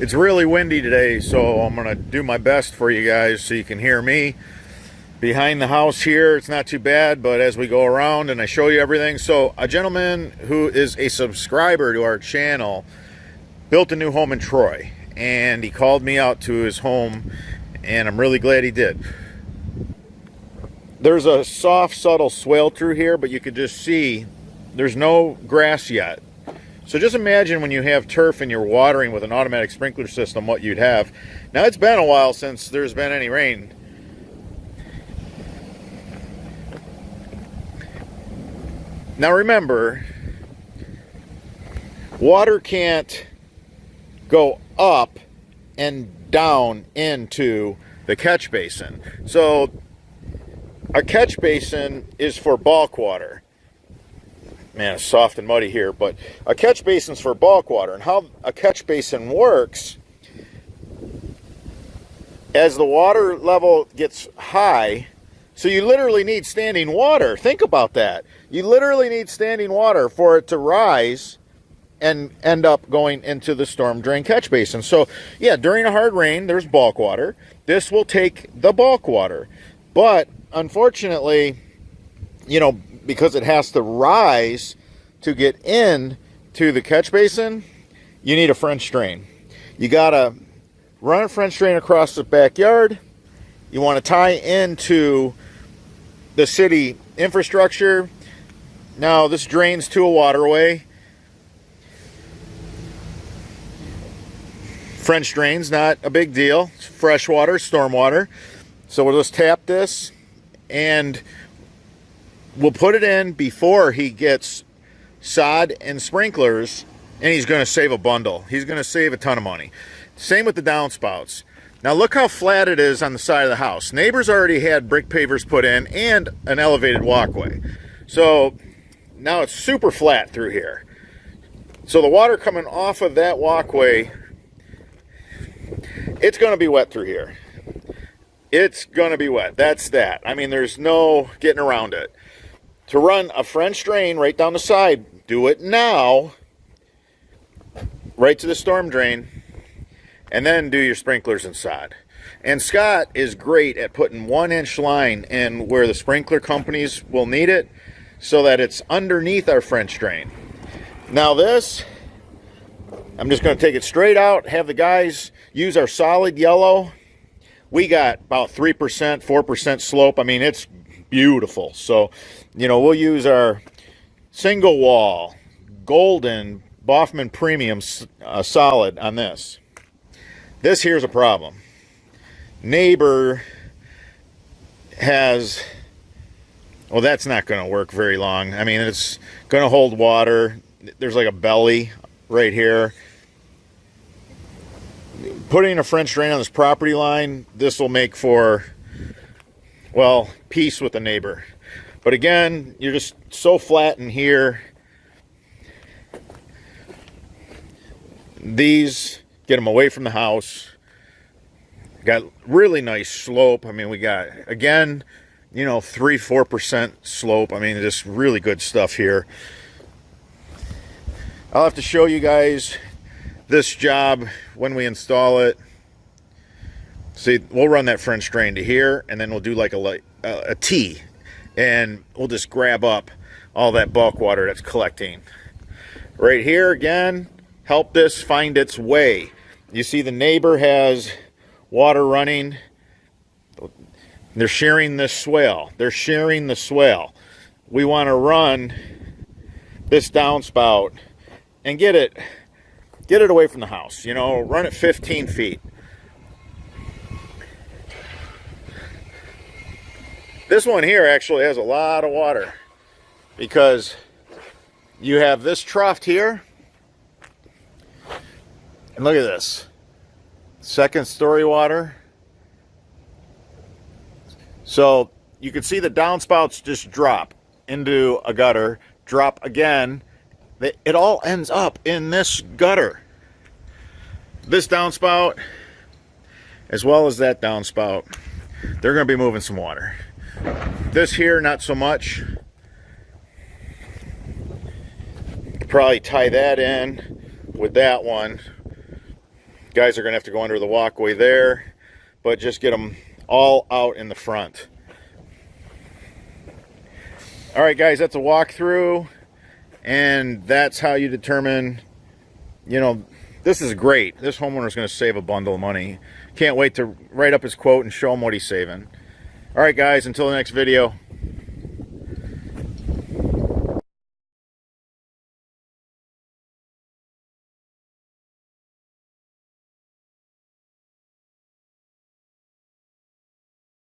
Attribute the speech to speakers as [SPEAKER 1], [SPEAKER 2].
[SPEAKER 1] It's really windy today, so I'm gonna do my best for you guys so you can hear me. Behind the house here, it's not too bad, but as we go around and I show you everything. So a gentleman who is a subscriber to our channel built a new home in Troy, and he called me out to his home, and I'm really glad he did. There's a soft, subtle swale through here, but you can just see there's no grass yet. So just imagine when you have turf and you're watering with an automatic sprinkler system, what you'd have. Now, it's been a while since there's been any rain. Now remember, water can't go up and down into the catch basin. So a catch basin is for bulk water. Man, it's soft and muddy here, but a catch basin's for bulk water. And how a catch basin works, as the water level gets high, so you literally need standing water. Think about that. You literally need standing water for it to rise and end up going into the storm drain catch basin. So yeah, during a hard rain, there's bulk water. This will take the bulk water. But unfortunately, you know, because it has to rise to get in to the catch basin, you need a French drain. You gotta run a French drain across the backyard. You want to tie into the city infrastructure. Now this drains to a waterway. French drain's not a big deal. It's fresh water, storm water. So we'll just tap this and we'll put it in before he gets sod and sprinklers, and he's going to save a bundle. He's going to save a ton of money. Same with the downspouts. Now look how flat it is on the side of the house. Neighbors already had brick pavers put in and an elevated walkway. So now it's super flat through here. So the water coming off of that walkway, it's going to be wet through here. It's going to be wet. That's that. I mean, there's no getting around it. To run a French drain right down the side, do it now, right to the storm drain, and then do your sprinklers and sod. And Scott is great at putting 1-inch line in where the sprinkler companies will need it, so that it's underneath our French drain. Now this, I'm just going to take it straight out, have the guys use our solid yellow. We got about 3%, 4% slope. I mean, it's beautiful. So, you know, we'll use our single wall golden Boffman Premium solid on this. This here's a problem. Neighbor has, well, that's not going to work very long. I mean, it's going to hold water. There's like a belly right here. Putting a French drain on this property line, this will make for, well, peace with the neighbor. But again, you're just so flat in here. These get them away from the house. Got really nice slope. I mean, we got, again, you know, 3-4% slope. I mean, just really good stuff here. I'll have to show you guys this job when we install it. See, we'll run that French drain to here, and then we'll do like a T, and we'll just grab up all that bulk water that's collecting. Right here, again, help this find its way. You see the neighbor has water running. They're sharing this swale. They're sharing the swale. We want to run this downspout and get it away from the house. You know, run it 15 feet. This one here actually has a lot of water because you have this trough here. And look at this. Second story water. So you can see the downspouts just drop into a gutter, drop again. It all ends up in this gutter. This downspout, as well as that downspout, they're going to be moving some water. This here, not so much. Probably tie that in with that one. Guys are going to have to go under the walkway there, but just get them all out in the front. All right, guys, that's a walkthrough, and that's how you determine, you know, this is great. This homeowner's going to save a bundle of money. Can't wait to write up his quote and show him what he's saving. All right, guys, until the next video.